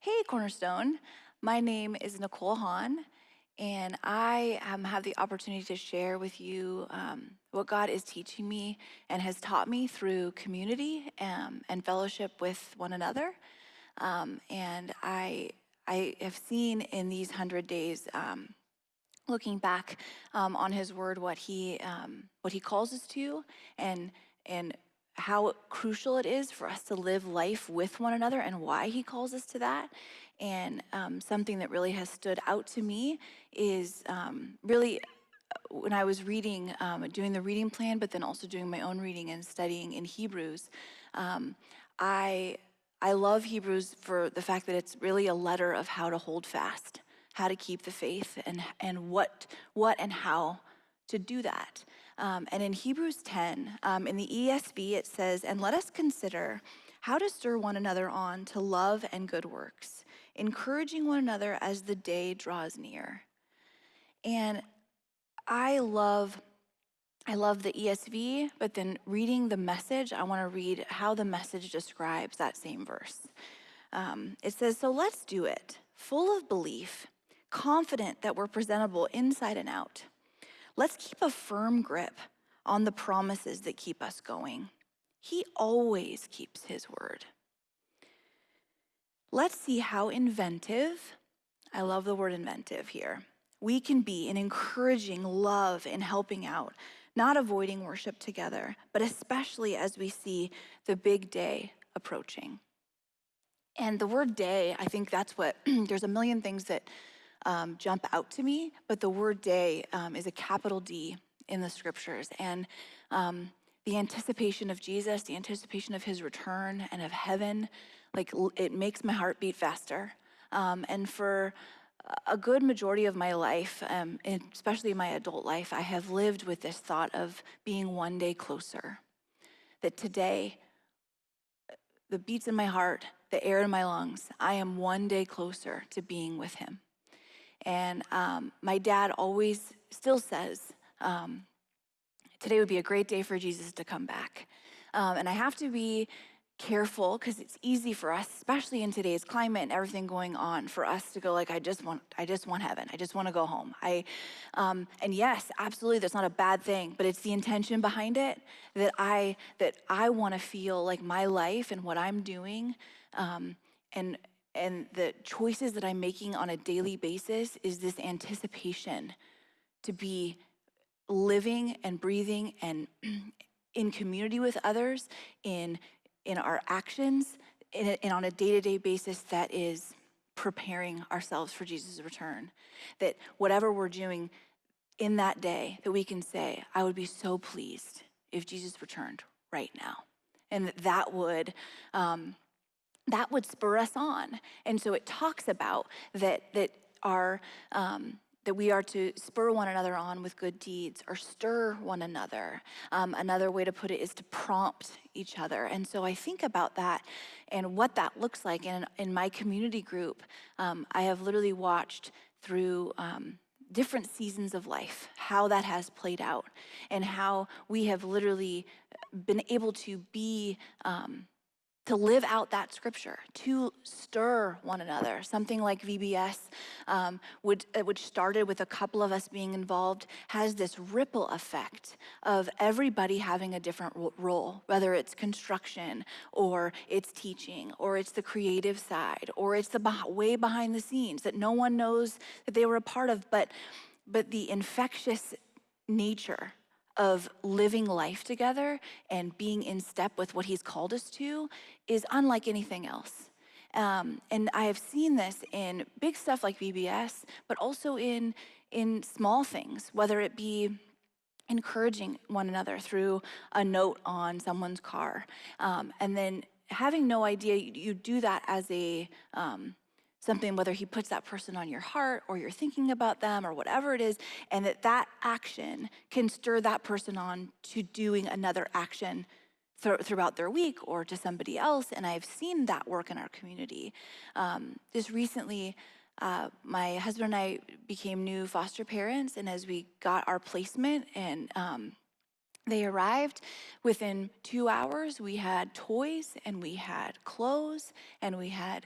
Hey, Cornerstone. My name is Nicole Hahn, and I have the opportunity to share with you what God is teaching me and has taught me through community and fellowship with one another. And I have seen in these 100 days, looking back on His Word, what He calls us to, and how crucial it is for us to live life with one another, and why He calls us to that. And something that really has stood out to me is really when I was reading, doing the reading plan, but then also doing my own reading and studying in Hebrews. um, I I love Hebrews for the fact that it's really a letter of how to hold fast, how to keep the faith, and what and how to do that. And in Hebrews 10, in the ESV, it says, "And let us consider how to stir one another on to love and good works, encouraging one another as the day draws near." And I love I love the ESV, but then reading the Message, I want to read how the Message describes that same verse. It says, "So let's do it, full of belief, confident that we're presentable inside and out. Let's keep a firm grip on the promises that keep us going. He always keeps His word. Let's see how inventive," I love the word inventive here, "we can be in encouraging love and helping out, not avoiding worship together, but especially as we see the big day approaching." And the word day, I think that's what, there's a million things that jump out to me, but the word day is a capital D in the scriptures. And the anticipation of Jesus, the anticipation of His return and of heaven, like it makes my heart beat faster. And for a good majority of my life, and especially my adult life, I have lived with this thought of being one day closer. That today, the beats in my heart, the air in my lungs, I am one day closer to being with Him. And my dad always still says, today would be a great day for Jesus to come back. And I have to be careful because it's easy for us, especially in today's climate and everything going on, for us to go like, I just want heaven. I just want to go home. And yes, absolutely, that's not a bad thing, but it's the intention behind it that I want to feel like my life and what I'm doing, and the choices that I'm making on a daily basis is this anticipation to be living and breathing and in community with others, in our actions, and on a day-to-day basis that is preparing ourselves for Jesus' return. That whatever we're doing in that day, that we can say, I would be so pleased if Jesus returned right now. And that would spur us on. And so it talks about that our that we are to spur one another on with good deeds, or stir one another. Another way to put it is to prompt each other. And so I think about that and what that looks like. And in my community group, I have literally watched through different seasons of life, how that has played out, and how we have literally been able to be to live out that scripture, to stir one another. Something like VBS, which started with a couple of us being involved, has this ripple effect of everybody having a different role, whether it's construction, or it's teaching, or it's the creative side, or it's the way behind the scenes that no one knows that they were a part of, but the infectious nature of living life together and being in step with what He's called us to is unlike anything else. And I have seen this in big stuff like VBS, but also in small things, whether it be encouraging one another through a note on someone's car. And then having no idea, you do that as a something, whether He puts that person on your heart, or you're thinking about them, or whatever it is, and that action can stir that person on to doing another action throughout their week or to somebody else. And I've seen that work in our community. Just recently, my husband and I became new foster parents, and as we got our placement and They arrived within 2 hours. We had toys and we had clothes and we had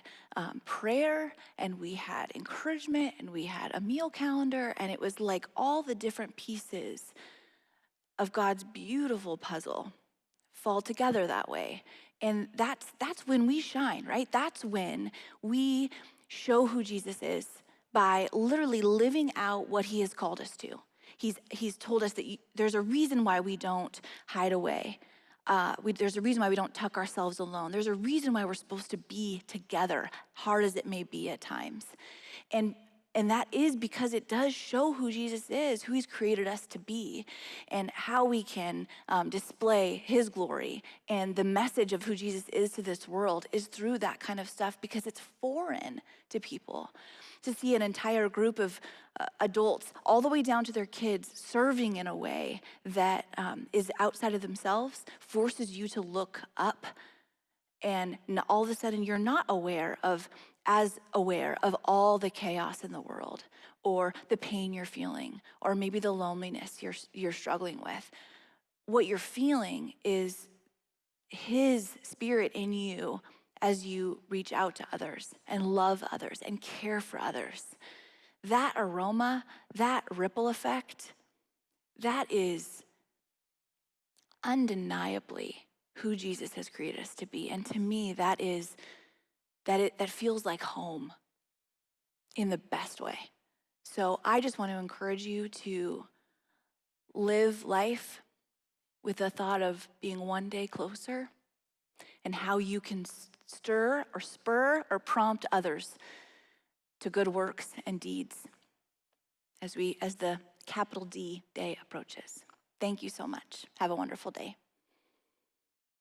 prayer and we had encouragement and we had a meal calendar. And it was like all the different pieces of God's beautiful puzzle fall together that way. And that's when we shine, right? That's when we show who Jesus is by literally living out what he has called us to. He's told us that there's a reason why we don't hide away. There's a reason why we don't tuck ourselves alone. There's a reason why we're supposed to be together, hard as it may be at times. And that is because it does show who Jesus is, who he's created us to be, and how we can display his glory. And the message of who Jesus is to this world is through that kind of stuff, because it's foreign to people. To see an entire group of adults, all the way down to their kids, serving in a way that is outside of themselves, forces you to look up. And all of a sudden, you're not as aware of all the chaos in the world, or the pain you're feeling, or maybe the loneliness you're struggling with. What you're feeling is his spirit in you as you reach out to others and love others and care for others. That aroma, that ripple effect, that is undeniably who Jesus has created us to be. And to me, that feels like home in the best way. So I just want to encourage you to live life with the thought of being one day closer, and how you can stir or spur or prompt others to good works and deeds as the capital D day approaches. Thank you so much. Have a wonderful day.